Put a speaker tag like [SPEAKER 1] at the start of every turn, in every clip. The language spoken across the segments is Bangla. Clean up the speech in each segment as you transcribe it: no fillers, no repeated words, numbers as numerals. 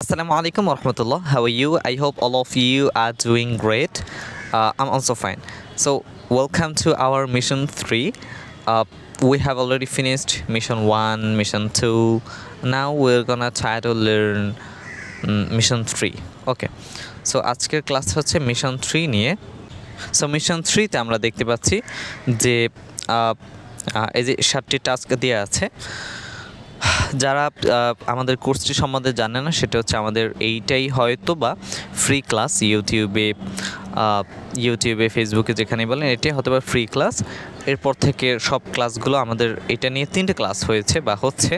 [SPEAKER 1] Assalamu alaikum warahmatullah. How are you? I hope all of you are doing great. I'm also fine. So, welcome to our mission 3. We have already finished mission 1, mission 2. Now we're gonna try to learn mission 3. Okay. So, আজকের ক্লাস হচ্ছে মিশন 3 নিয়ে। সো মিশন 3 তে আমরা দেখতে পাচ্ছি যে এই যে 7টি টাস্ক দেওয়া আছে। যারা আমাদের কোর্সটি সম্বন্ধে জানে না, সেটা হচ্ছে আমাদের এইটাই হয়তো বা ফ্রি ক্লাস। ইউটিউবে ফেসবুকে যেখানে বলেন এটাই হয়তো বা ফ্রি ক্লাস। এরপর থেকে সব ক্লাসগুলো আমাদের এটা নিয়ে 3টে ক্লাস হয়েছে বা হচ্ছে।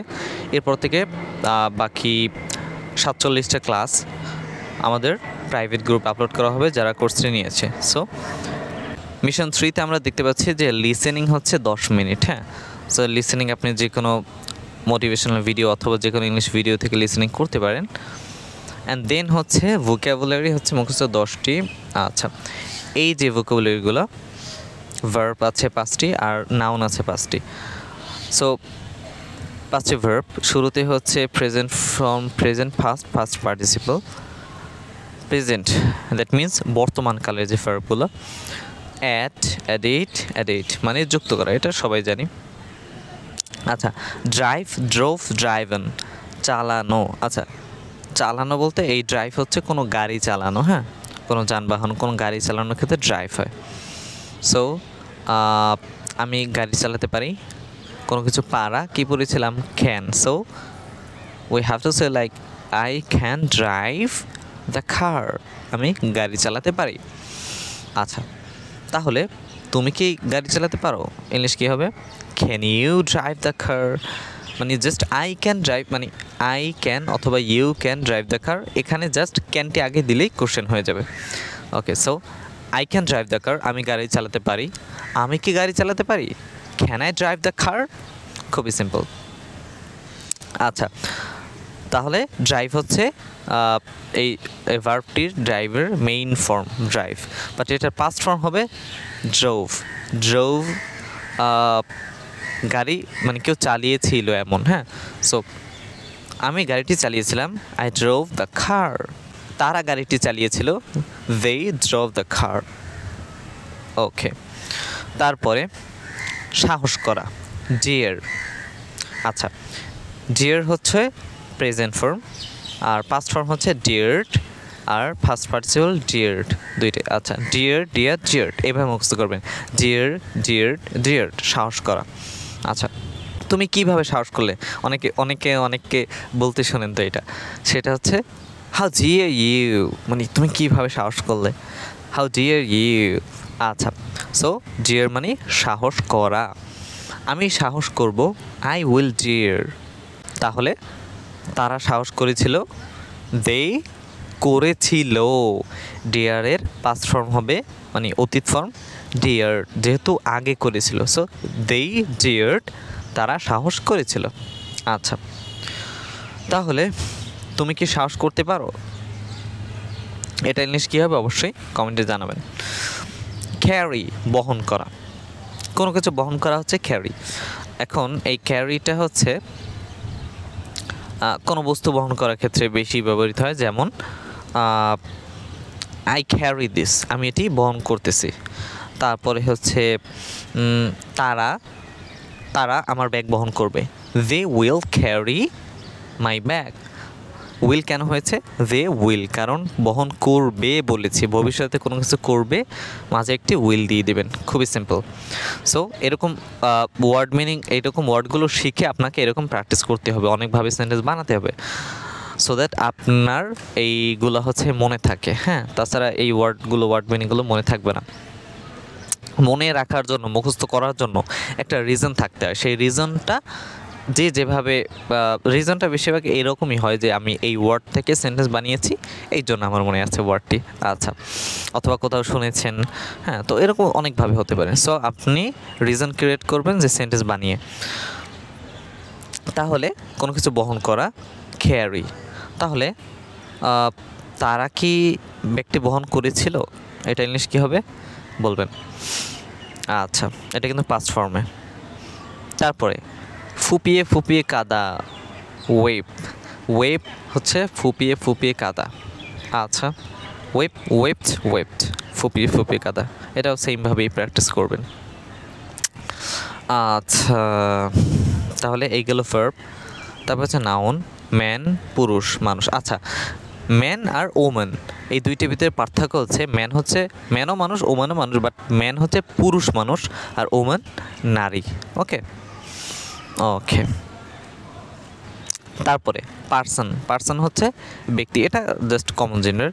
[SPEAKER 1] এরপর থেকে বাকি 47টা ক্লাস আমাদের প্রাইভেট গ্রুপ আপলোড করা হবে যারা কোর্সটি নিয়েছে। সো মিশন 3তে আমরা দেখতে পাচ্ছি যে লিসেনিং হচ্ছে 10 মিনিট। হ্যাঁ, সো লিসেনিং আপনি যে কোনো মোটিভেশনাল ভিডিও অথবা যে কোনো ইংলিশ ভিডিও থেকে লিসেনিং করতে পারেন। অ্যান্ড দেন হচ্ছে ভোক্যাবুলারি হচ্ছে মুখস্থ 10টি। আচ্ছা, এই যে ভোক্যাবুলারিগুলো, ভার্ব আছে 5টি আর নাউন আছে 5টি। সো 5টি ভার্ব, শুরুতে হচ্ছে present form, present first participle. Present that means বর্তমানকালের যে ভার্বগুলো। অ্যাডেট মানে যুক্ত করা, এটা সবাই জানি। আচ্ছা, ড্রাইভ, ড্রোভ, ড্রাইভেন, চালানো। আচ্ছা, চালানো বলতে এই ড্রাইভ হচ্ছে কোনো গাড়ি চালানো। হ্যাঁ, কোনো যানবাহন, কোনো গাড়ি চালানোর ক্ষেত্রে ড্রাইভ হয়। সো আমি গাড়ি চালাতে পারি, কোনো কিছু পারা, কি পড়েছিলাম, can. So we have to say like I can drive the car, আমি গাড়ি চালাতে পারি। আচ্ছা, তাহলে তুমি কি গাড়ি চালাতে পারো? ইংলিশ কী হবে? Can you drive the car. মানে জাস্ট আই ক্যান ড্রাইভ, মানে আই ক্যান অথবা you can drive the car, এখানে জাস্ট ক্যানটি আগে দিলেই কোশ্চেন হয়ে যাবে। Okay, so I can drive the car, আমি গাড়ি চালাতে পারি। আমি কি গাড়ি চালাতে পারি? Can I drive the car? খুবই সিম্পল। আচ্ছা, তাহলে ড্রাইভ হচ্ছে এই ভার্বটির ড্রাইভের মেইন ফর্ম ড্রাইভ, বাট এটার পাস্ট ফর্ম হবে ড্রোভ। ড্রোভ গাড়ি মানে কেউ চালিয়েছিল এমন। হ্যাঁ, সো আমি গাড়িটি চালিয়েছিলাম, আই ড্রোভ দ্য কার। তারা গাড়িটি চালিয়েছিল, দে ড্রোভ দ্য কার। ওকে, তারপরে সাহস করা, ডিয়ার। আচ্ছা, ডিয়ার হচ্ছে প্রেজেন্ট ফর্ম আর পাস্ট ফর্ম হচ্ছে ডিয়ার্ড আর ফার্স্ট পার্টিসিপল ডিয়ার্ড, দুইটাই। আচ্ছা, ডিয়ার, ডিয়ার, ডিয়ার্ড, এভাবে মুখস্থ করবেন। ডিয়ার, ডিয়ার্ড, ডিয়ার্ড, সাহস করা। আচ্ছা, তুমি কিভাবে সাহস করলে? অনেকে বলতে শোনেন তো এটা, সেটা হচ্ছে হাউ ডিয়ার ইউ, মানে তুমি কিভাবে সাহস করলে, হাউ ডিয়ার ইউ। আচ্ছা, সো ডিয়ার মানে সাহস করা। আমি সাহস করব, আই উইল ডিয়ার। তাহলে তারা সাহস করেছিল, দে করেছিল। ডিয়ারের পাস্ট ফর্ম হবে মানে অতীত ফর্ম ডিয়ার, যেহেতু আগে করেছিল। সো দে ডিয়ার্ড, তারা সাহস করেছিল। আচ্ছা, তাহলে তুমি কি সাহস করতে পারো? এটা ইংলিশ কী হবে অবশ্যই কমেন্টে জানাবেন। ক্যারি, বহন করা, কোনো কিছু বহন করা হচ্ছে ক্যারি। এখন এই ক্যারিটা হচ্ছে কোনো বস্তু বহন করার ক্ষেত্রে বেশি ব্যবহৃত হয়। যেমন আই ক্যারি দিস, আমি এটি বহন করতেছি। তারপরে হচ্ছে তারা আমার ব্যাগ বহন করবে, they will carry my bag. Will কেন হয়েছে? দে উইল, কারণ বহন করবে বলেছি, ভবিষ্যতে কোনো কিছু করবে, মাঝে একটি উইল দিয়ে দেবেন। খুবই সিম্পল। সো এরকম ওয়ার্ড মিনিং, এইরকম ওয়ার্ডগুলো শিখে আপনাকে এরকম প্র্যাকটিস করতে হবে, অনেকভাবে সেন্টেন্স বানাতে হবে, সো দ্যাট আপনার এইগুলো হচ্ছে মনে থাকে। হ্যাঁ, তাছাড়া এই ওয়ার্ড মিনিংগুলো মনে থাকবে না। মনে রাখার জন্য, মুখস্থ করার জন্য একটা রিজন থাকতে হয়। সেই রিজনটা যেভাবে রিজনটা বেশিরভাগ এরকমই হয় যে আমি এই ওয়ার্ড থেকে সেন্টেন্স বানিয়েছি, এই জন্য আমার মনে আছে ওয়ার্ডটি। আচ্ছা, অথবা কোথাও শুনেছেন। হ্যাঁ, তো এরকম অনেকভাবে হতে পারে। সো আপনি রিজন ক্রিয়েট করবেন যে সেন্টেন্স বানিয়ে। তাহলে কোনো কিছু বহন করা, ক্যারি। তাহলে তারা কি ব্যক্তি বহন করেছিল, এটা ইংলিশ কী হবে বলবেন? আচ্ছা, এটা কিন্তু পাস্ট ফর্মে। তারপরে ফুপিয়ে ফুপিয়ে কাদা, ওয়েপ। ওয়েপ হচ্ছে ফুপিয়ে ফুপিয়ে কাদা। আচ্ছা, ওয়েপড ফুপিয়ে ফুপিয়ে কাদা, এটাও সেমভাবেই প্র্যাকটিস করবেন। আচ্ছা, তাহলে এইগুলো ভার্ব। তারপর হচ্ছে নাউন, ম্যান পুরুষ মানুষ। আচ্ছা, ম্যান আর ওম্যান এই দুইটির ভিতরে পার্থক্য হচ্ছে ম্যানও মানুষ ওম্যানও মানুষ, বাট ম্যান হচ্ছে পুরুষ মানুষ আর ওম্যান নারী। ওকে ওকে তারপরে পার্সন হচ্ছে ব্যক্তি, এটা জাস্ট কমন জেন্ডার।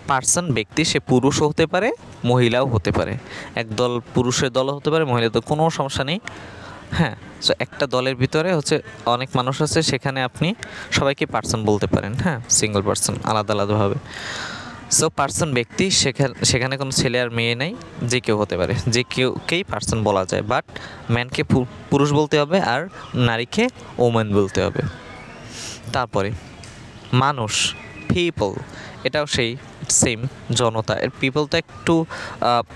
[SPEAKER 1] পার্সন ব্যক্তি, সে পুরুষও হতে পারে মহিলাও হতে পারে, একদল পুরুষের দলও হতে পারে মহিলাদের, কোনো সমস্যা নেই। হ্যাঁ, সো একটা দলের ভিতরে হচ্ছে অনেক মানুষ আছে, সেখানে আপনি সবাইকে পার্সন বলতে পারেন। হ্যাঁ, সিঙ্গল পার্সন আলাদা আলাদাভাবে। সো পার্সন ব্যক্তি, সেখানে কোনো ছেলে আর মেয়ে নেই, যে কেউ হতে পারে, যে কেউকেই পার্সন বলা যায়। বাট ম্যানকে পুরুষ বলতে হবে আর নারীকে ওম্যান বলতে হবে। তারপরে মানুষ, পিপল, এটাও সেই সেম জনতা। এর পিপল তো একটু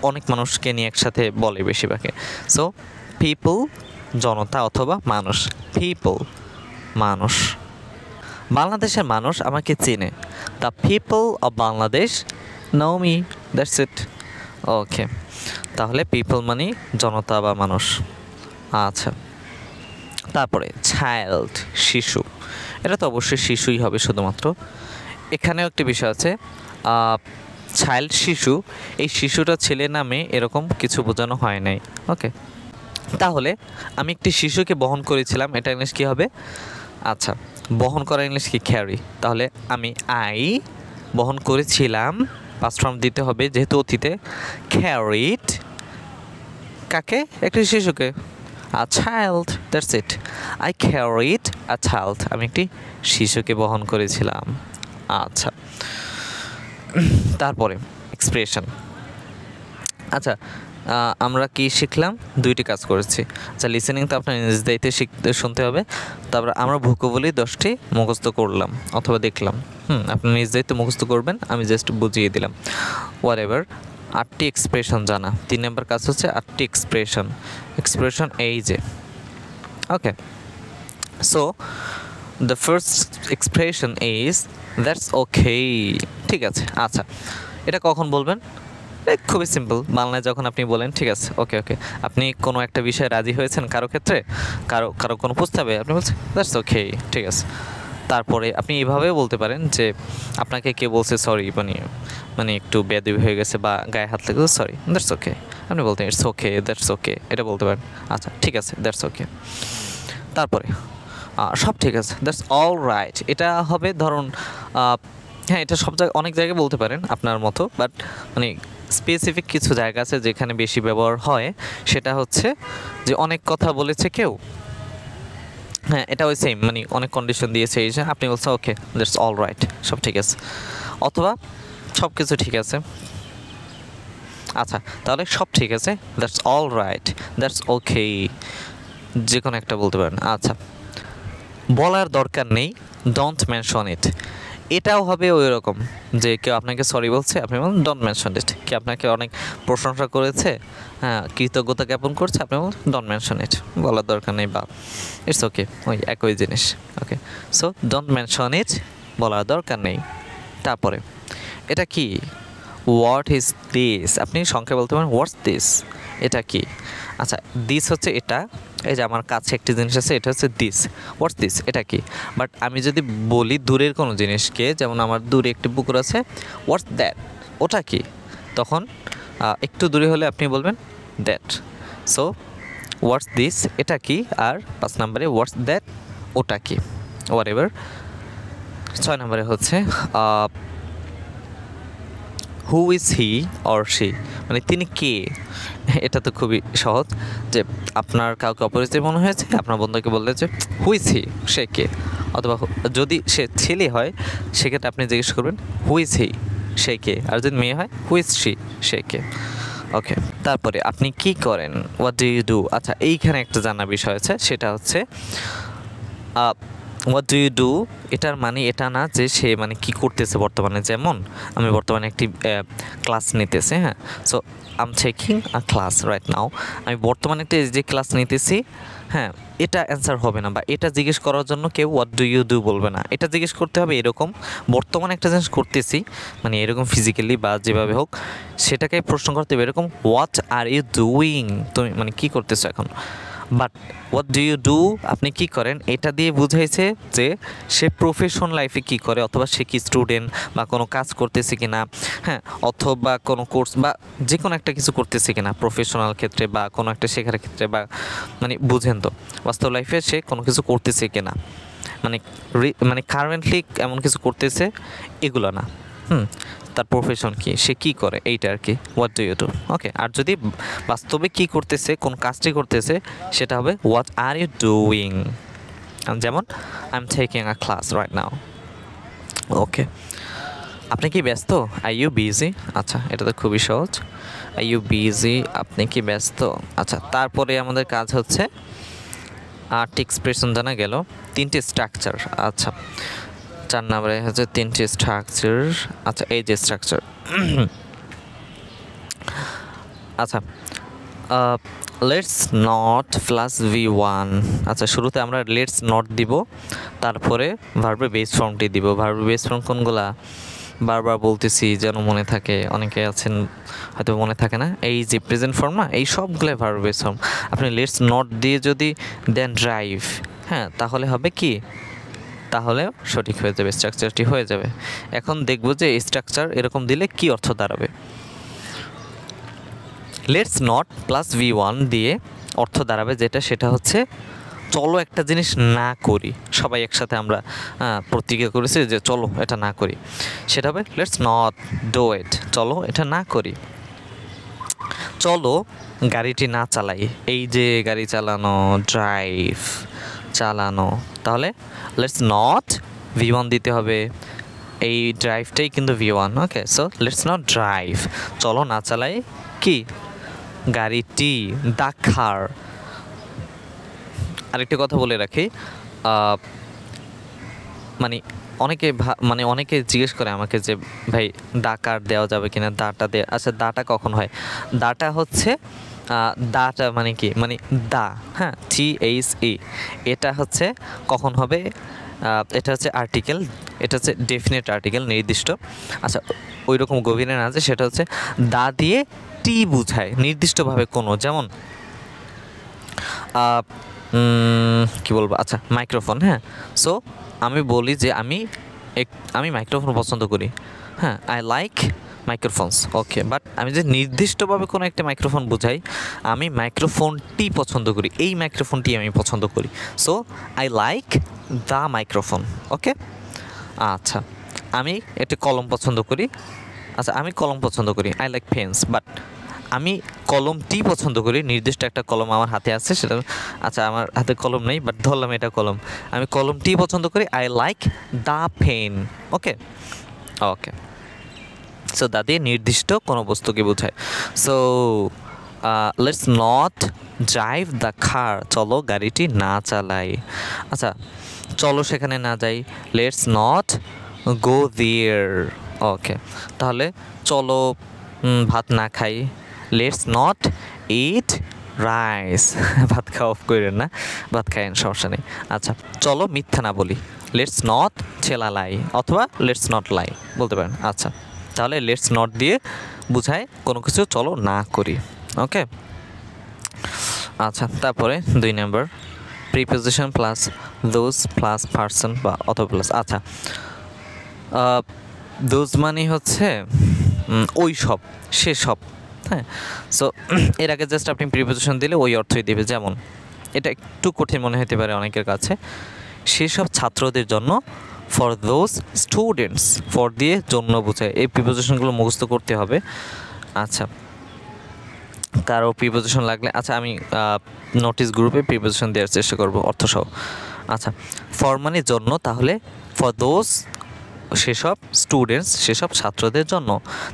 [SPEAKER 1] অনেক মানুষকে নিয়ে একসাথে বলে বেশিরভাগে। সো পিপল জনতা অথবা মানুষ, পিপল মানুষ। বাংলাদেশের মানুষ আমাকে চেনে, the people of Bangladesh know me, that's it. Okay, তাহলে পিপল মানে জনতা বা মানুষ। আচ্ছা, তারপরে চাইল্ড শিশু, এটা তো অবশ্যই শিশুই হবে শুধুমাত্র। এখানেও একটি বিষয় আছে, চাইল্ড শিশু, এই শিশুটা ছেলে না মেয়ে এরকম কিছু বোঝানো হয় নাই। ওকে, তাহলে আমি একটি শিশুকে বহন করেছিলাম, এটা ইংলিশ কী হবে? আচ্ছা, বহন করা ইংলিশ কি? ক্যারি। তাহলে আমি আই বহন করেছিলাম, পাস্ট ফর্ম দিতে হবে যেহেতু অতীতে। ক্যারিড কাকে? একটি শিশুকে, a child, that's it. I carried a child, আমি একটি শিশুকে বহন করেছিলাম। আচ্ছা, তারপরে এক্সপ্রেশন। আচ্ছা, আমরা কি শিখলাম? দুইটি কাজ করেছি। আচ্ছা, লিসেনিং তো আপনার নিজ দায়িত্বে শুনতে হবে। তারপর আমরা ভোকাবুলারি 10টি মুখস্থ করলাম অথবা দেখলাম। আপনি নিজ দায়িত্বে মুখস্থ করবেন, আমি জাস্ট বুঝিয়ে দিলাম। হোয়াট এভার, 8টি এক্সপ্রেশন জানা। 3 নম্বর কাজ হচ্ছে 8টি এক্সপ্রেশন এই যে। Okay, so the first expression is that's okay. ঠিক আছে। আচ্ছা, এটা কখন বলবেন? খুবই সিম্পল, বাংলায় যখন আপনি বলেন ঠিক আছে ওকে ওকে, আপনি কোনো একটা বিষয়ে রাজি হয়েছেন কারো ক্ষেত্রে, কারো কোনো প্রস্তাবে আপনি বলছেন দ্যাটস ওকে, ঠিক আছে। তারপরে আপনি এভাবেও বলতে পারেন যে আপনাকে কে বলছে সরি, মানে একটু বেয়াদবি হয়ে গেছে বা গায়ে হাত লেগেছে, সরি, দ্যাটস ওকে, আপনি বলতেন ইটস ওকে, দ্যাটস ওকে, এটা বলতে পারেন। আচ্ছা, ঠিক আছে, দ্যাটস ওকে। তারপরে সব ঠিক আছে, দ্যাটস অল রাইট, এটা হবে ধরুন, হ্যাঁ, এটা সব জায়গায় অনেক জায়গায় বলতে পারেন আপনার মতো, বাট মানে স্পেসিফিক কিছু জায়গা আছে যেখানে বেশি ব্যবহার হয়, সেটা হচ্ছে যে অনেক কথা বলেছে কেউ, হ্যাঁ, এটা ওই সেম, মানে অনেক কন্ডিশন দিয়েছে, এই যে আপনি বলছেন ওকে দ্যাটস অল রাইট, সব ঠিক আছে, অথবা সব কিছু ঠিক আছে। আচ্ছা, তাহলে সব ঠিক আছে, that's all right, that's okay, যে কোনো একটা বলতে পারেন। আচ্ছা, বলার দরকার নেই, ডোন্ট মেনশন ইট, এটাও হবে ওই রকম যে কেউ আপনাকে সরি বলছে, আপনি বলুন ডোন্ট মেনশন ইট। কেউ আপনাকে অনেক প্রশংসা করেছে, হ্যাঁ, কৃতজ্ঞতা জ্ঞাপন করছে, আপনি বলুন ডোন্ট মেনশন ইট, বলার দরকার নেই, বা ইটস ওকে, ওই একই জিনিস। ওকে, সো ডোন্ট মেনশন ইট, বলার দরকার নেই। তারপরে এটা কি? হোয়াট ইজ দিস, আপনি সংখ্যা বলতে পারেন হোয়াটস দিস, এটা কি? আচ্ছা, দিস হচ্ছে এটা, এই যে আমার কাছে একটি জিনিস আছে, এটা হচ্ছে দিস, হোয়াটস দিস, এটা কি? বাট আমি যদি বলি দূরের কোনো জিনিসকে, যেমন আমার দূরে একটি পুকুর আছে, হোয়াটস দ্যাট, ওটা কি? তখন একটু দূরে হলে আপনি বলবেন দ্যাট। সো হোয়াটস দিস, এটা কি? আর 5 নম্বরে হোয়াটস দ্যাট, ওটা কি? What ever. 6 নম্বরে হচ্ছে who is he or she, মানে তিনি কে? এটা তো খুবই সহজ, যে আপনার কাউকে অপরিচিত মনে হয়েছে, আপনার বন্ধুকে বললে যে হু ইজ হি, সে কে? অথবা যদি সে ছেলে হয় সেক্ষেত্রে আপনি জিজ্ঞেস করবেন হু ইজ হি, সে কে? আর যদি মেয়ে হয় হু ইজ শি, সে কে? ওকে, তারপরে আপনি কি করেন? What do you do. আচ্ছা, এইখানে একটা জানার বিষয় আছে, সেটা হচ্ছে হোয়াট ডু ইউ ডু, এটার মানে এটা না যে সে মানে কি করতেছে বর্তমানে, যেমন আমি বর্তমানে একটি ক্লাস নিতেছি, হ্যাঁ, so I am taking a class right নাও, আমি বর্তমানে একটি যে ক্লাস নিতেছি, হ্যাঁ, এটা অ্যান্সার হবে না, বা এটা জিজ্ঞেস করার জন্য কেউ হোয়াট ডু ইউ ডু বলবে না। এটা জিজ্ঞেস করতে হবে এরকম, বর্তমানে একটা জিনিস করতেছি, মানে এরকম ফিজিক্যালি বা যেভাবে হোক সেটাকে প্রশ্ন করতে হবে এরকম, হোয়াট আর ইউ ডুইং, তুমি মানে কী করতেছো এখন। But what do you do, আপনি কি করেন, এটা দিয়ে বুঝাইছে যে সে প্রফেশন লাইফে কি করে, অথবা সে কি স্টুডেন্ট বা কোনো কাজ করতেছে কি না, হ্যাঁ, অথবা কোনো কোর্স বা যে কোনো একটা কিছু করতেছে কি না প্রফেশনাল ক্ষেত্রে বা কোনো একটা শেখার ক্ষেত্রে, বা মানে বুঝেন তো বাস্তব লাইফে সে কোনো কিছু করতেছে কি না, মানে মানে কারেন্টলি এমন কিছু করতেছে, এগুলো না। তার প্রফেশন কি, সে কি করে, এইটা আর কি, what do you do. Okay, আর যদি বাস্তবে কি করতেছে, কোন কাজটি করতেছে, সেটা হবে হোয়াট আর ইউ ডুইং। যেমন I am taking a class right now. Okay, আপনি কি ব্যস্ত, আর ইউ বিজি। আচ্ছা, এটা তো খুবই সহজ, আর ইউ বিজি, আপনি কি ব্যস্ত। আচ্ছা, তারপরে আমাদের কাজ হচ্ছে আর্ট এক্সপ্রেশন জানা গেল, তিনটে স্ট্রাকচার। আচ্ছা, 4 নম্বরে হচ্ছে তিনটে স্ট্রাকচার। আচ্ছা, এই যে স্ট্রাকচার। আচ্ছা, লেটস নট প্লাস V1। আচ্ছা, শুরুতে আমরা লেটস নট দিব, তারপরে ভার্বের বেস ফর্মটি দিব। ভার্বের বেস ফর্ম কোনগুলা, বারবার বলতেছি যেন মনে থাকে, অনেকে আছেন হয়তো মনে থাকে না। এই যে প্রেজেন্ট ফর্ম না, এই সবগুলো ভার্বের বেস ফর্ম। আপনি লেটস নট দিয়ে যদি দেন ড্রাইভ, হ্যাঁ, তাহলে হবে কি, তাহলে সঠিক হয়ে যাবে, স্ট্রাকচারটি হয়ে যাবে। এখন দেখব যে এই স্ট্রাকচার এরকম দিলে কি অর্থ দাঁড়াবে। লেটস নট প্লাস V1 দিয়ে অর্থ দাঁড়াবে যেটা, সেটা হচ্ছে চলো একটা জিনিস না করি। সবাই একসাথে আমরা প্রতিজ্ঞা করেছি যে চলো এটা না করি, সেটা হবে লেটস নট ডু ইট, চলো এটা না করি। চলো গাড়িটি না চালাই, এই যে গাড়ি চালানো, ড্রাইভ, চালানো, তাহলে লেটস নট V1 দিতে হবে, এই ড্রাইভটাই কিন্তু V1। Okay, so let's not drive, চলো না চালাই কি, গাড়িটি, দ্য কার। আরেকটি কথা বলে রাখি, মানে অনেকে জিজ্ঞেস করে আমাকে যে ভাই দা কার দেওয়া যাবে কিনা, দাটা দেওয়া। আচ্ছা, দাটা কখন হয়, দাটা হচ্ছে দাটা মানে কি, মানে দা, হ্যাঁ, THE, এটা হচ্ছে কখন হবে, এটা হচ্ছে আর্টিকেল, এটা হচ্ছে ডেফিনেট আর্টিকেল, নির্দিষ্ট। আচ্ছা, ওই রকম গভীরে না, যে সেটা হচ্ছে দা দিয়ে টি বুঝায় নির্দিষ্টভাবে কোনো, যেমন কি বলবো, আচ্ছা মাইক্রোফোন, হ্যাঁ। সো আমি বলি যে আমি মাইক্রোফোন পছন্দ করি, হ্যাঁ, আই লাইক মাইক্রোফোনস। ওকে, বাট আমি যে নির্দিষ্টভাবে কোনো একটা মাইক্রোফোন বোঝাই, আমি মাইক্রোফোনটি পছন্দ করি, এই মাইক্রোফোনটি আমি পছন্দ করি। So I like the microphone. Okay, আচ্ছা, আমি একটা কলম পছন্দ করি। আচ্ছা, আমি কলম পছন্দ করি, আই লাইক পেন্স, বাট আমি কলমটি পছন্দ করি, নির্দিষ্ট একটা কলম আমার হাতে আছে সেটা। আচ্ছা, আমার হাতে কলম নেই, বাট ধরলাম এটা কলম, আমি কলমটি পছন্দ করি, I like the pen. Okay okay, so the দিয়ে নির্দিষ্ট কোনো বস্তুকে বোঝায়। So let's not drive the car, চলো গাড়িটি না চালাই। আচ্ছা, চলো সেখানে না যাই, লেটস নট গো দেয়ার। ওকে, তাহলে চলো ভাত না খাই, লেটস নট ইট রাইস। ভাত খাওয়া অফ করেন না, ভাত খাইন, সমস্যা নেই। আচ্ছা, চলো মিথ্যা না বলি, লেটস নট ছেলা লাই, অথবা লেটস নট লাই বলতে পারেন। আচ্ছা, তাহলে লেটস নট দিয়ে বুঝায় কোনো কিছু চলো না করি। ওকে, আচ্ছা, তারপরে 2 number, preposition plus those plus person বা অথবা প্লাস। আচ্ছা, দোজ মানে হচ্ছে ওই সব, সেসব, হ্যাঁ। সো এর আগে জাস্ট আপনি প্রিপোজিশন দিলে ওই অর্থই দেবে। যেমন এটা একটু কঠিন মনে হতে পারে অনেকের কাছে, সেসব ছাত্রদের জন্য, ফর দোজ স্টুডেন্টস, ফর দিয়ে জন্য বোঝায়, এই প্রিপোজিশনগুলো মুখস্থ করতে হবে। আচ্ছা, কারো প্রিপোজিশন লাগলে, আচ্ছা আমি নোটিস গ্রুপে প্রিপোজিশন দেওয়ার চেষ্টা করব অর্থসহ। আচ্ছা, ফর মানে জন্য, তাহলে ফর দোজ সেসব স্টুডেন্টস, সেসব ছাত্রদের জন্য,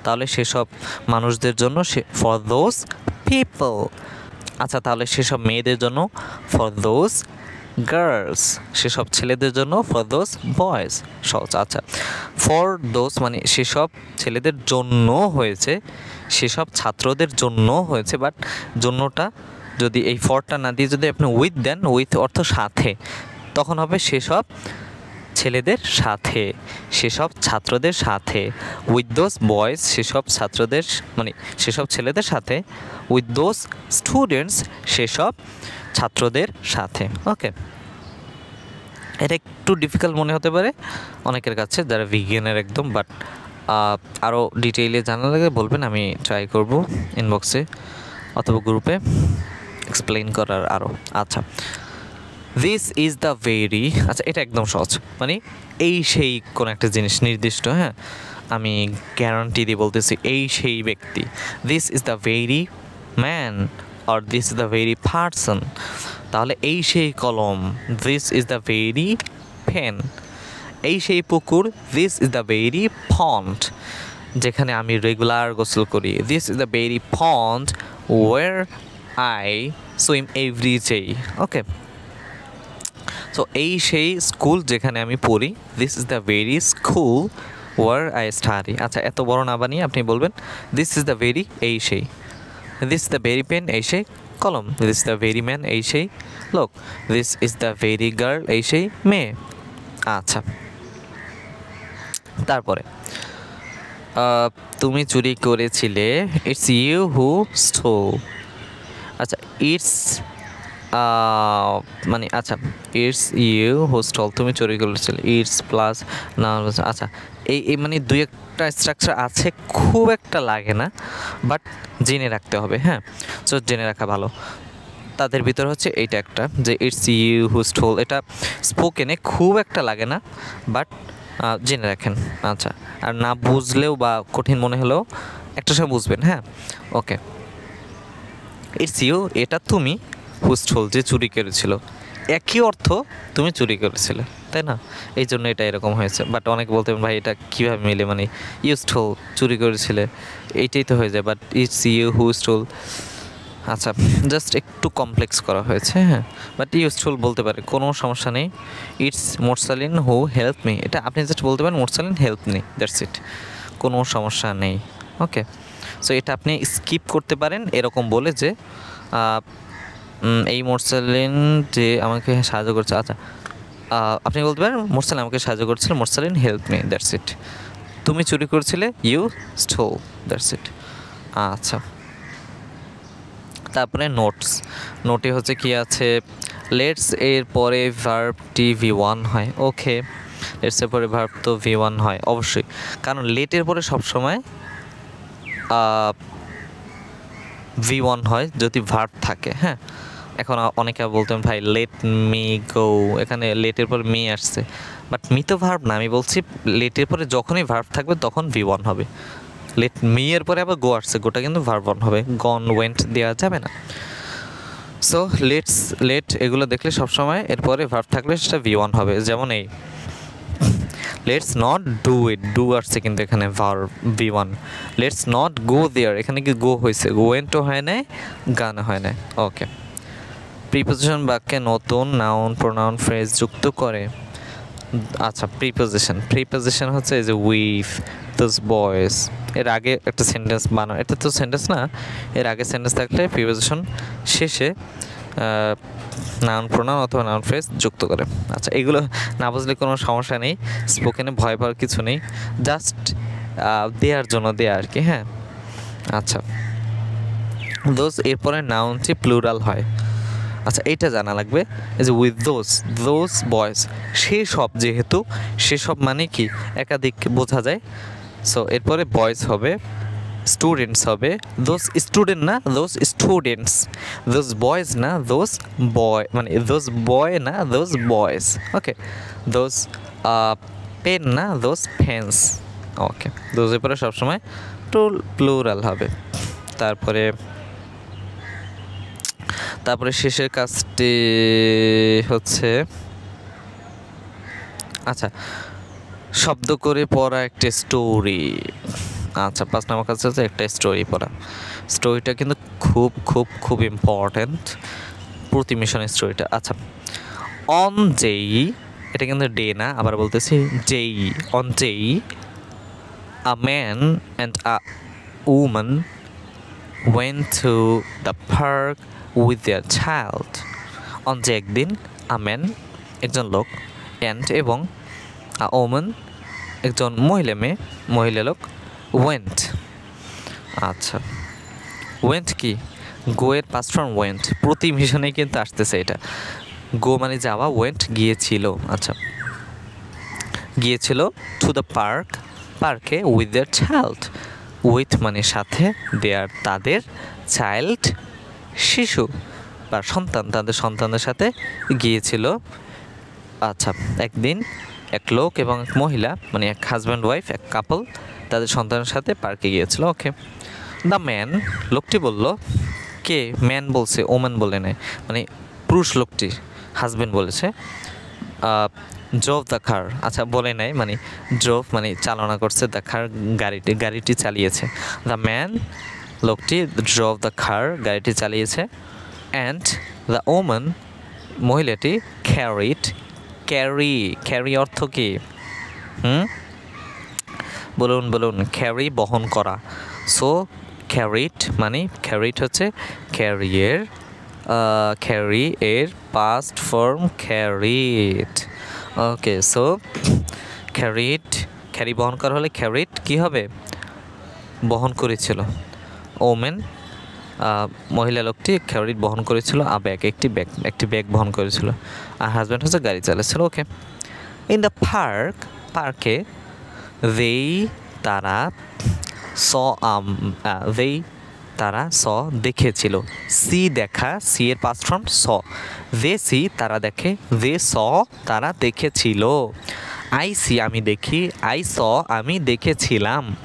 [SPEAKER 1] তাহলে সেসব মানুষদের জন্য, ফর দোজ পিপল। আচ্ছা, তাহলে সেসব মেয়েদের জন্য, ফর দোজ গার্লস, সেসব ছেলেদের জন্য, ফর দোজ বয়েজ। সহজ। আচ্ছা, ফর দোজ মানে সেসব ছেলেদের জন্য হয়েছে, সেসব ছাত্রদের জন্য হয়েছে, বাট জন্যটা যদি এই ফরটা না দিয়ে যদি আপনি উইথ দেন, উইথ অর্থ সাথে, তখন হবে সেসব ছেলেদের সাথে, সেসব ছাত্রদের সাথে। উইথ দোজ বয়েজ, সেসব ছাত্রদের মানে সেসব ছেলেদের সাথে। উইথ দোজ স্টুডেন্টস, সেসব ছাত্রদের সাথে। ওকে, এটা একটু ডিফিকাল্ট মনে হতে পারে অনেকের কাছে যারা বিজ্ঞানের একদম, বাট আরও ডিটেইলে জানা লাগে বলবেন, আমি ট্রাই করব ইনবক্সে অথবা গ্রুপে এক্সপ্লেইন করার আরও। আচ্ছা, দিস ইজ দ্য ভেরি, আচ্ছা এটা একদম সহজ, মানে এই সেই কোনো একটা জিনিস নির্দিষ্ট, হ্যাঁ আমি গ্যারান্টি দিয়ে বলতেছি এই সেই ব্যক্তি। This is the very man or this is the very person, তাহলে এই সেই কলম, this is the very pen. এই সেই পুকুর, this is the very pond, যেখানে আমি রেগুলার গোসল করি। This is the very pond where I swim every day. Okay, so এই সেই স্কুল যেখানে আমি পড়ি। This is the very school where I study. আচ্ছা, এত বড় না বানিয়ে আপনি বলবেন দিস ইজ দ্য ভেরি এই সেই, this is the very pen এই সেই কলম, this is the very man এই সেই লোক, this is the very girl এই সেই মেয়ে। আচ্ছা, তারপরে তুমি চুরি করেছিলে, ইটস ইউ হু স্টোল। আচ্ছা, ইটস মানে আচ্ছা, ইটস ইউ হু স্টল, তুমি চুরি করেছিলে, ইটস প্লাস না। আচ্ছা, এই মানে দুই একটা স্ট্রাকচার আছে, খুব একটা লাগে না, বাট জেনে রাখতে হবে, হ্যাঁ সো জেনে রাখা ভালো। তাদের ভিতরে হচ্ছে এইটা একটা, যে ইটস ইউ হু স্টোল, এটা স্পোকেনে খুব একটা লাগে না, বাট জেনে রাখেন। আচ্ছা, আর না বুঝলেও বা কঠিন মনে হলেও একটা সময় বুঝবেন, হ্যাঁ ওকে। ইটস ইউ, এটা তুমি, হু স্টোল, যে চুরি করেছিল, একই অর্থ, তুমি চুরি করেছিলে, তাই না? এই জন্য এটা এরকম হয়েছে। বাট অনেকে বলতেন ভাই এটা কীভাবে মিলে, মানে ইউ স্টোল, চুরি করেছিলে, এইটাই তো হয়ে যায়, but it's you who stole, আচ্ছা জাস্ট একটু কমপ্লেক্স করা হয়েছে, হ্যাঁ বাট ইউজফুল বলতে পারে, কোনো সমস্যা নেই। It's Morsalin who help me, এটা আপনি জাস্ট বলতে পারেন মোরসালিন হেল্প মি, দ্যাটস ইট, কোনো সমস্যা নেই। ওকে, সো এটা আপনি স্কিপ করতে পারেন এরকম বলে যে এই মোরসালিন যে আমাকে সাহায্য করছে। আচ্ছা, আপনি বলতে পারেন মোরসালিন আমাকে সাহায্য করছিল, মোরসালিন হেল্প মি, দ্যাটস ইট। তুমি চুরি করছিলে, ইউ স্টোল, দ্যাটস ইট। আচ্ছা, তারপরে নোটস, নোটে হচ্ছে কি আছে, লেটস এর পরে ভার্বটি V1 হয়। ওকে, লেটস এর পরে ভার্ব তো V1 হয় অবশ্যই, কারণ লেটের পরে সবসময় V1 হয় যদি ভার্ব থাকে, হ্যাঁ। এখন অনেকে বলতেন ভাই লেট মি গো, এখানে লেটের পর মি আসছে, বাট মি তো ভার্ব না, আমি বলছি লেটের পরে যখনই ভার্ব থাকবে তখন V1 হবে। লেট মি এর পরে আবার গো আসছে, গোটা কিন্তু ভার্ব অন হবে, গন ওয়েন্ট দেওয়া যাবে না। সো লেটস, লেট এগুলো দেখলে সবসময় এরপরে ভার্ব থাকলে সেটা V1 হবে। যেমন এই let's not do it, do আসছে কিন্তু এখানে verb V1। Let's not go there, এখানে কি গো হয়েছে, ওয়েন্টও হয় নাই, গান হয় নাই। ওকে, প্রিপোজিশন বাক্যে নতুন নাউন প্রোনাউন ফ্রেজ যুক্ত করে। আচ্ছা, প্রিপোজিশন হচ্ছে এই যে উইথ, দোজ বয়েজ, এর আগে একটা সেন্টেন্স বানানো, এটা তো সেন্টেন্স না, এর আগে সেন্টেন্স থাকলে প্রিপোজিশন শেষে নাউন প্রোনাউন অথবা নাউন ফ্রেজ যুক্ত করে। আচ্ছা, এগুলো না বুঝলে কোনো সমস্যা নেই, স্পোকেনে ভয় পাওয়ার কিছু নেই, জাস্ট দেওয়ার জন্য দেয়া আর কি, হ্যাঁ। আচ্ছা, দোজ এরপরে নাউনটি প্লুরাল হয়। আচ্ছা, এইটা জানা লাগবে, এই যে উইথ দোজ বয়েজ, সেসব, যেহেতু সেসব মানে কি একাধিক বোঝা যায়, সো এরপরে বয়েজ হবে, স্টুডেন্টস হবে, দোজ স্টুডেন্ট না দোজ স্টুডেন্টস, দোজ বয়েজ না দোজ বয়, মানে দোজ বয় না those boys. Okay, those pen না দোজ পেন্স। ওকে, দোজের পরে সবসময় প্লুরাল হবে। তারপরে শেষের কাজটি হচ্ছে, আচ্ছা, শব্দ করে পড়া একটা স্টোরি। আচ্ছা, 5 নম্বর কাজ হচ্ছে একটা স্টোরি পড়া। স্টোরিটা কিন্তু খুব খুব খুব ইম্পর্ট্যান্ট, প্রতি মিশনের স্টোরিটা। আচ্ছা, অন যেই, এটা কিন্তু ডে না, আবার বলতেছি যেই, অন যেই a man and a woman went to the park with their child. যে একদিন a man একজন লোক and এবং a woman একজন মহিলা লোক went আচ্ছা went কি go এর past form went প্রতি মিশনে কিন্তু আসতেছে এটা go মানে যাওয়া went গিয়েছিল আচ্ছা গিয়েছিল to the park পার্কে with their child with মানে সাথে দেয়ার তাদের চাইল্ড শিশু বা সন্তান তাদের সন্তানের সাথে গিয়েছিল আচ্ছা একদিন এক লোক এবং এক মহিলা মানে এক হাজব্যান্ড ওয়াইফ এক কাপল তাদের সন্তানের সাথে পার্কে গিয়েছিল ওকে দ্য ম্যান লোকটি বলল কে ম্যান বলছে ওম্যান বলে নেয় মানে পুরুষ লোকটি হাজব্যান্ড বলেছে ড্রোভ দ্য কার আচ্ছা বলে নাই মানে ড্রোভ মানে চালনা করছে দ্য কার গাড়িটি চালিয়েছে দ্য ম্যান লোকটি ড্রোভ দ্য কার গাড়িটি চালিয়েছে অ্যান্ড দ্য ওম্যান মহিলাটি ক্যারি অর্থ কি বলুন ক্যারি বহন করা সো ক্যারিড মানে ক্যারিড হচ্ছে ক্যারি এর past form carried okay so carry বহন করা হলে ক্যারিড কি হবে বহন করেছিল ওমেন মহিলা লোকটি ক্যারিড বহন করেছিল একটি ব্যাগ বহন করেছিল আর হাজব্যান্ড হচ্ছে গাড়ি চালাচ্ছিল ওকে ইন দ্য পার্কে তারা দেখেছিল সি দেখা সি এর পাস্ট ফর্ম তারা দেখে তারা দেখেছিল আই সি আমি দেখি আমি দেখেছিলাম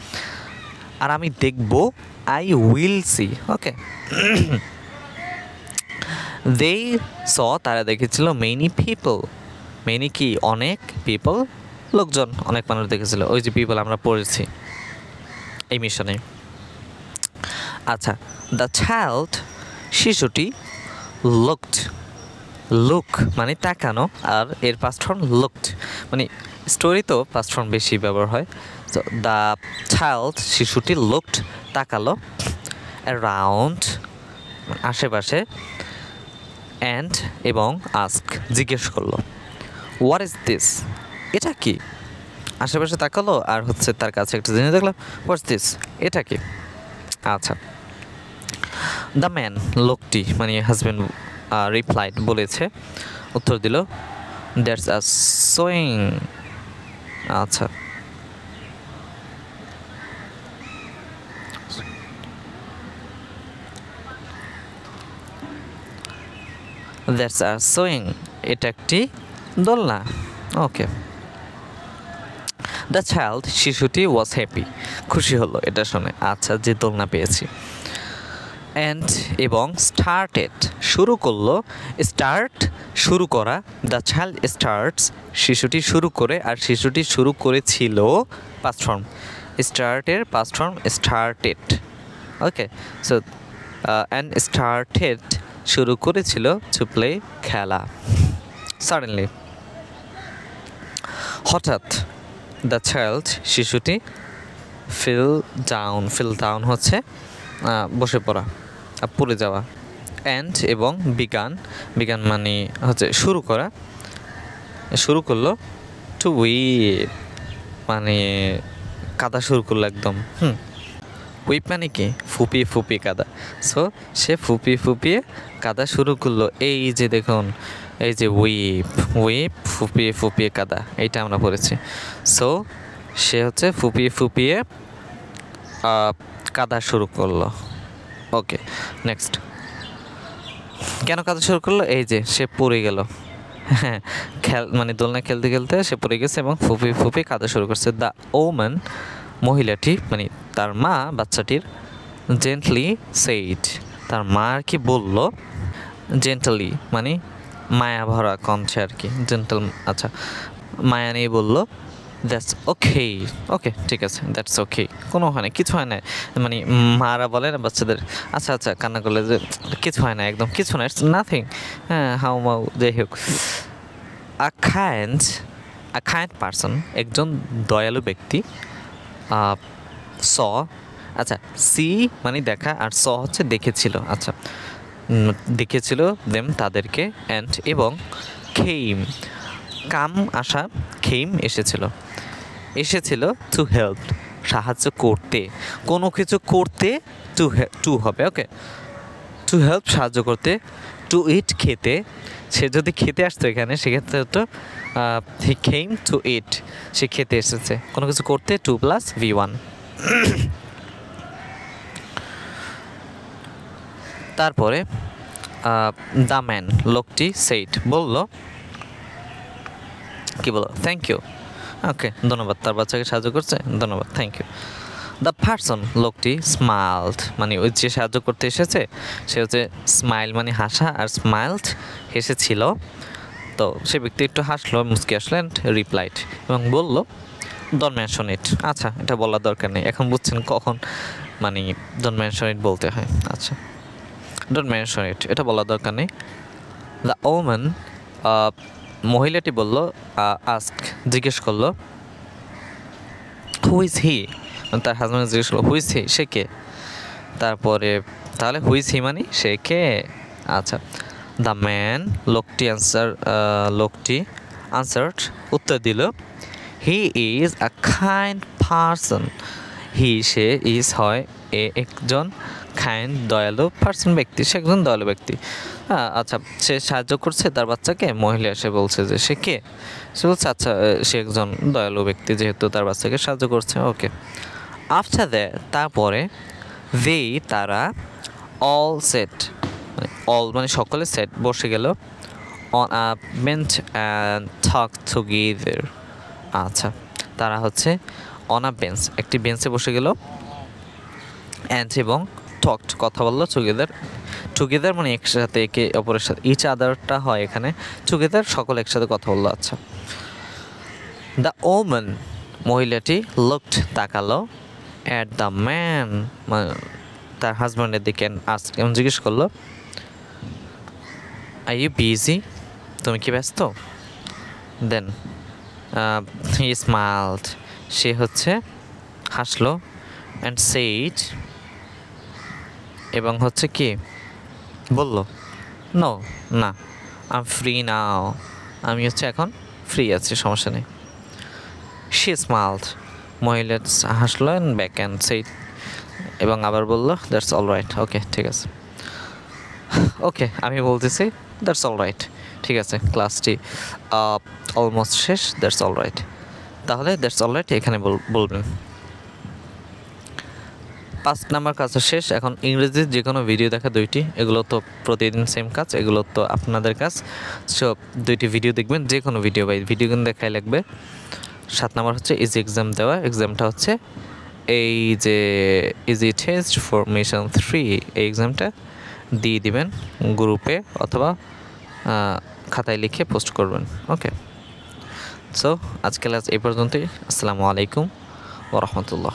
[SPEAKER 1] আর আমি দেখব আই উইল সি ওকে তারা দেখেছিল মেনি কি অনেক পিপল লোকজন অনেক মানুষ দেখেছিল ওই যে পিপল আমরা পড়েছি এই মিশনে আচ্ছা দ্য চাইল্ড শিশুটি লুক মানে তাকানো আর এর পাস্ট ফর্ম লুকড মানে স্টোরি তো পাস্ট ফর্ম বেশি ব্যবহার হয় তো দ্য চাইল্ড শিশুটি লুকড তাকালো অ্যারাউন্ড আশেপাশে অ্যান্ড এবং আস্ক জিজ্ঞেস করলো হোয়াট ইজ দিস এটা কি আশেপাশে তাকালো আর হচ্ছে তার কাছে একটা জিনিস দেখলো হোয়াটস দিস এটা কি আচ্ছা দ্য ম্যান লোকটি মানে হাজব্যান্ড রিপ্লাইড বলেছে উত্তর দিল দ্যাটস আ সোয়িং আচ্ছা দ্যাটস আ সোয়িং এটা একটি দোলনা ওকে দ্য চাইল্ড শিশুটি ওয়াজ হ্যাপি খুশি হলো এটা শুনে আচ্ছা যে দোলনা পেয়েছি অ্যান্ড এবং স্টার্টেড শুরু করলো শুরু করা দ্য চাইল্ড স্টার্টস শিশুটি শুরু করে আর শিশুটি শুরু করেছিল পাস্ট ফর্ম স্টার্টের past form started okay so and started শুরু করেছিল টু প্লে খেলা সাডেনলি হঠাৎ দ্য চাইল্ড শিশুটি ফিল ডাউন হচ্ছে বসে পড়া পড়ে যাওয়া অ্যান্ড এবং বিগান মানে হচ্ছে শুরু করলো টু উইপ মানে কাদা শুরু করলো একদম উইপ মানে কি ফুপিয়ে কাদা সো সে ফুপিয়ে কাদা শুরু করলো এই যে দেখুন এই যে উইপ ফুপিয়ে কাদা এইটা আমরা পড়েছি সো সে হচ্ছে ফুপিয়ে কাদা শুরু করলো ওকে নেক্সট কেন কাদা শুরু করলো এই যে সে পড়ে গেল হ্যাঁ মানে দোলনা খেলতে সে পড়ে গেছে এবং ফুপিয়ে কাদা শুরু করছে দ্য ওম্যান মহিলাটি মানে তার মা বাচ্চাটির জেন্টলি সেইড তার মা আর কি বললো জেন্টলি মানে মায়া ভরা কণ্ঠে আর কি জেন্টল আচ্ছা মায়া নিয়ে বললো দ্যাটস ওকে ঠিক আছে দ্যাটস ওকে কোনো হয় না কিছু হয় না মানে মারা বলে না বাচ্চাদের আচ্ছা কান্না করলে যে কিছু হয় না একদম কিছু না ইটস নাথিং হ্যাঁ হাউ যাই হোক আ কাইন্ড পারসন একজন দয়ালু ব্যক্তি আচ্ছা, সি মানে দেখা, আর স হচ্ছে দেখেছিল। আচ্ছা, দেখেছিল দেম তাদেরকে, অ্যান্ড এবং খেইম কাম আসা, খেইম এসেছিল, এসেছিল টু হেল্প সাহায্য করতে, কোনো কিছু করতে টু হবে, ওকে, টু হেল্প সাহায্য করতে, টু ইট খেতে, সে যদি খেতে আসতো এখানে সেক্ষেত্রে তো হি খেইম টু ইট, সে খেতে এসেছে, কোনো কিছু করতে টু প্লাস V1। তারপরে দ্য ম্যান লোকটি সেইট বলল, কি বলো, থ্যাংক ইউ, ওকে, ধন্যবাদ, তার বাচ্চাকে সাহায্য করছে, ধন্যবাদ, থ্যাংক ইউ। দ্য পারসন লোকটি স্মাইলড মানে ওই যে সাহায্য করতে এসেছে সে হচ্ছে স্মাইল মানে হাসা, আর স্মাইলড হেসেছিল, তো সে ব্যক্তি একটু হাসলো, মুচকি আসলো, অ্যান্ড রিপ্লাইড এবং বলল, ডোন্ট মেনশন ইট। আচ্ছা, এটা বলার দরকার নেই, এখন বুঝছেন কখন মানে ডোন্ট মেনশন ইট বলতে হয়। আচ্ছা, ডোন্ট মেনশন ইট এটা বলার দরকার নেই। দ্য ওম্যান মহিলাটি বলল, আস্ক জিজ্ঞেস করলো, হু ইজ হি, তার হাজব্যান্ড জিজ্ঞেস করলো হু ইজ হি, সে কে, তারপরে তাহলে হু ইজ হি মানে সে কে। আচ্ছা, দ্য ম্যান লোকটি আনসার্ড উত্তর দিল, he is a kind person, say is হয় একজন কাইন্ড দয়ালু পারসন ব্যক্তি, সে একজন দয়ালু ব্যক্তি। আচ্ছা, সে সাহায্য করছে তার বাচ্চাকে, মহিলা এসে বলছে যে সে কে, সে বলছে আচ্ছা সে একজন দয়ালু ব্যক্তি যেহেতু তার বাচ্চাকে সাহায্য করছে, ওকে। আফটার দ্যাট তারপরে, তারা অল সেট অল মানে সকলে সেট বসে গেল, on a bench and talk together. আচ্ছা, তারা হচ্ছে অন আ বেঞ্চ একটি বেঞ্চে বসে গেল, অ্যান্ড এবং টকড কথা বললো, টুগেদার মানে একসাথে, একে অপরের সাথে, ইচ আদারটা হয় এখানে, টুগেদার সকলে একসাথে কথা বললো। আচ্ছা, দ্য ওম্যান মহিলাটি লুকড তাকালো, অ্যাট দ্য ম্যান তার হাজব্যান্ডের দিকে, আস্ক এমন জিজ্ঞেস করলো, আর ইউ বিজি, তুমি কি ব্যস্ত, দেন হি স্মাইলড সে হচ্ছে হাসলো, অ্যান্ড সেইড এবং হচ্ছে কি বললো, নো না, আই এম ফ্রি নাও, আমি হচ্ছে এখন ফ্রি আছি, সমস্যা নেই। শি স্মাইলড মহিলা হাসলো, অ্যান্ড ব্যাক অ্যান্ড সেইড এবং আবার বললো, দ্যাটস অল রাইট, ওকে ঠিক আছে, ওকে আমি বলতেছি দ্যাটস অল রাইট, ঠিক আছে, ক্লাসটি অলমোস্ট শেষ, দ্যাটস অল রাইট, তাহলে দ্যাটস অল রাইট এখানে বলবেন। 5 নাম্বার কাজটা শেষ। এখন ইংরেজির যে কোনো ভিডিও দেখা 2টি, এগুলো তো প্রতিদিন সেম কাজ, এগুলো তো আপনাদের কাজ, সব 2টি ভিডিও দেখবেন, যে কোনো ভিডিও ভিডিও কিন্তু দেখাই লাগবে। 7 নাম্বার হচ্ছে ইজি এক্সাম দেওয়া, এক্সামটা হচ্ছে এই যে ইজি টেস্ট ফর মিশন 3, এই এক্সামটা দিয়ে দিবেন গ্রুপে অথবা খাতায় লিখে পোস্ট করবেন, ওকে। সো আজকে ক্লাস এই পর্যন্তই। আসসালামু আলাইকুম ওয়া রাহমাতুল্লাহ।